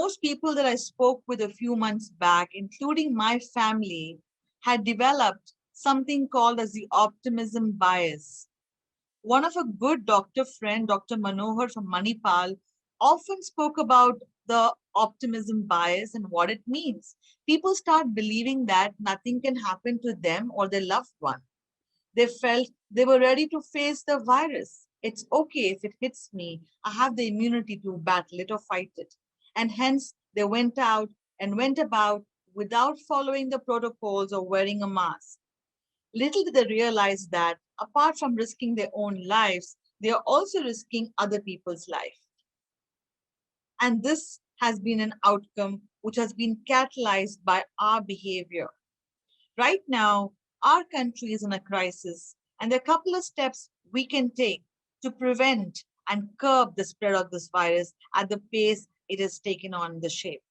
most people that I spoke with a few months back, including my family, had developed something called as the optimism bias. One of a good doctor friend, Dr. Manohar from Manipal, often spoke about the optimism bias and what it means. People start believing that nothing can happen to them or their loved one. They felt they were ready to face the virus. It's okay if it hits me. I have the immunity to battle it or fight it. And hence, they went out and went about without following the protocols or wearing a mask. Little did they realize that apart from risking their own lives, they are also risking other people's life. And this has been an outcome which has been catalyzed by our behavior. Right now, our country is in a crisis, and there are a couple of steps we can take to prevent and curb the spread of this virus at the pace it has taken on the shape.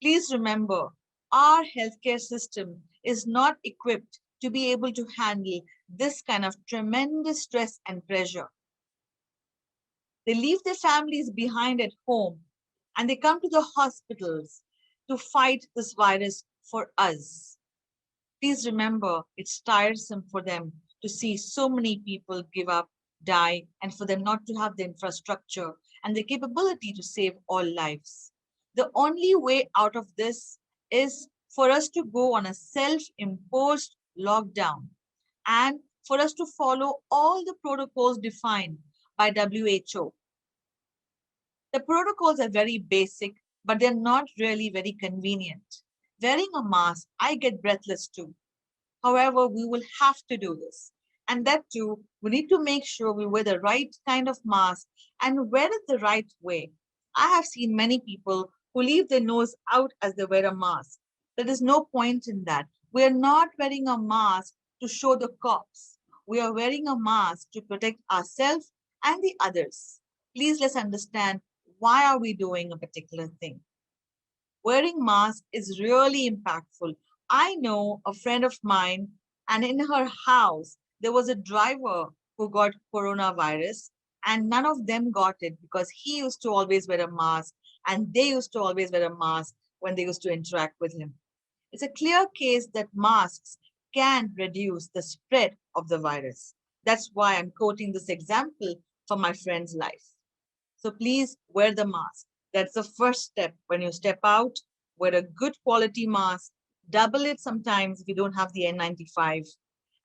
Please remember, our healthcare system is not equipped to be able to handle this kind of tremendous stress and pressure. They leave their families behind at home and they come to the hospitals to fight this virus for us. Please remember, it's tiresome for them to see so many people give up, die, and for them not to have the infrastructure and the capability to save all lives. The only way out of this is for us to go on a self-imposed lockdown and for us to follow all the protocols defined by WHO. The protocols are very basic, but they're not really very convenient. Wearing a mask, I get breathless too. However, we will have to do this. And that too, we need to make sure we wear the right kind of mask and wear it the right way. I have seen many people who leave their nose out as they wear a mask. There is no point in that. We are not wearing a mask to show the cops. We are wearing a mask to protect ourselves and the others. Please let's understand why are we doing a particular thing. Wearing mask is really impactful. I know a friend of mine, and in her house, there was a driver who got coronavirus, and none of them got it because he used to always wear a mask, and they used to always wear a mask when they used to interact with him. It's a clear case that masks can reduce the spread of the virus. That's why I'm quoting this example from my friend's life. So please wear the mask. That's the first step. When you step out, wear a good quality mask. Double it sometimes if you don't have the N95.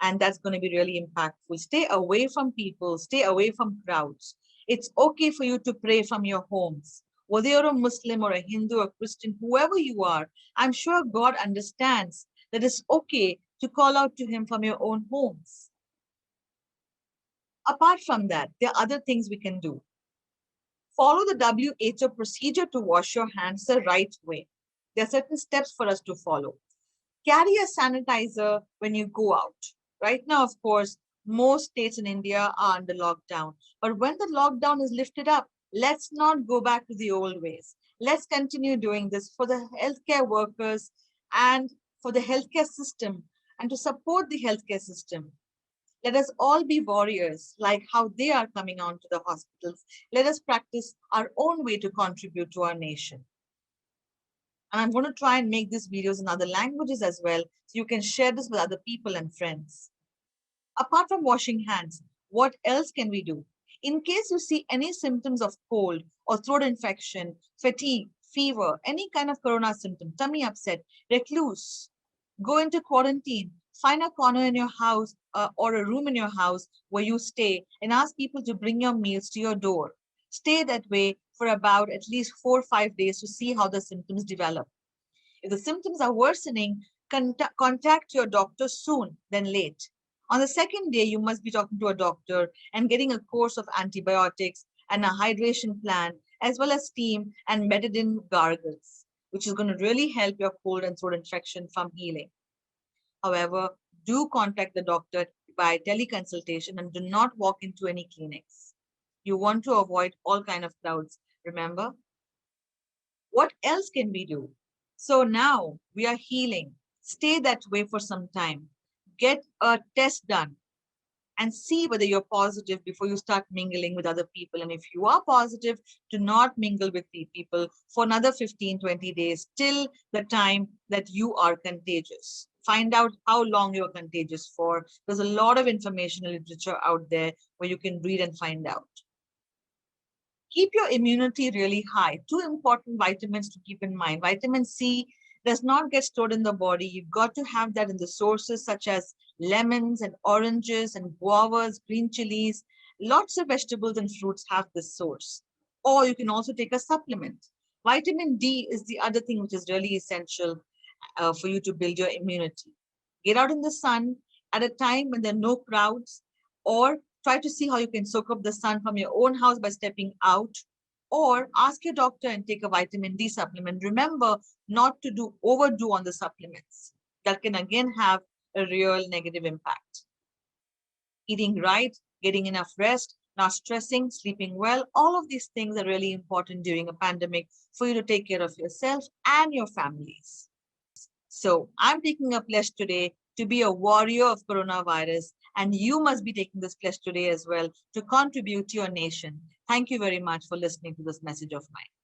And that's going to be really impactful. Stay away from people. Stay away from crowds. It's okay for you to pray from your homes. Whether you're a Muslim or a Hindu or Christian, whoever you are, I'm sure God understands that it's okay to call out to him from your own homes. Apart from that, there are other things we can do. Follow the WHO procedure to wash your hands the right way. There are certain steps for us to follow. Carry a sanitizer when you go out. Right now, of course, most states in India are under lockdown. But when the lockdown is lifted up, let's not go back to the old ways. Let's continue doing this for the healthcare workers and for the healthcare system and to support the healthcare system. Let us all be warriors, like how they are coming on to the hospitals. Let us practice our own way to contribute to our nation. And I'm going to try and make these videos in other languages as well, so you can share this with other people and friends. Apart from washing hands, what else can we do? In case you see any symptoms of cold or throat infection, fatigue, fever, any kind of corona symptom, tummy upset, recluse, go into quarantine, find a corner in your house or a room in your house where you stay and ask people to bring your meals to your door. Stay that way for about at least 4 or 5 days to see how the symptoms develop. If the symptoms are worsening, contact your doctor soon than late. On the second day, you must be talking to a doctor and getting a course of antibiotics and a hydration plan, as well as steam and betadine gargles, which is going to really help your cold and throat infection from healing. However, do contact the doctor by teleconsultation and do not walk into any clinics. You want to avoid all kinds of crowds, remember? What else can we do? So now we are healing. Stay that way for some time. Get a test done. and see whether you're positive before you start mingling with other people. And if you are positive, do not mingle with people for another 15, 20 days till the time that you are contagious. Find out how long you're contagious for. There's a lot of information and literature out there where you can read and find out. Keep your immunity really high. Two important vitamins to keep in mind. Vitamin C does not get stored in the body. You've got to have that in the sources such as lemons and oranges and guavas, green chilies. Lots of vegetables and fruits have this source. Or you can also take a supplement. Vitamin D is the other thing which is really essential for you to build your immunity. Get out in the sun at a time when there are no crowds, or try to see how you can soak up the sun from your own house by stepping out, or ask your doctor and take a vitamin D supplement. Remember not to overdo on the supplements. That can again have a real negative impact. Eating right, getting enough rest, not stressing, sleeping well, all of these things are really important during a pandemic for you to take care of yourself and your families. So I'm taking a pledge today to be a warrior of coronavirus, and you must be taking this pledge today as well to contribute to your nation. Thank you very much for listening to this message of mine.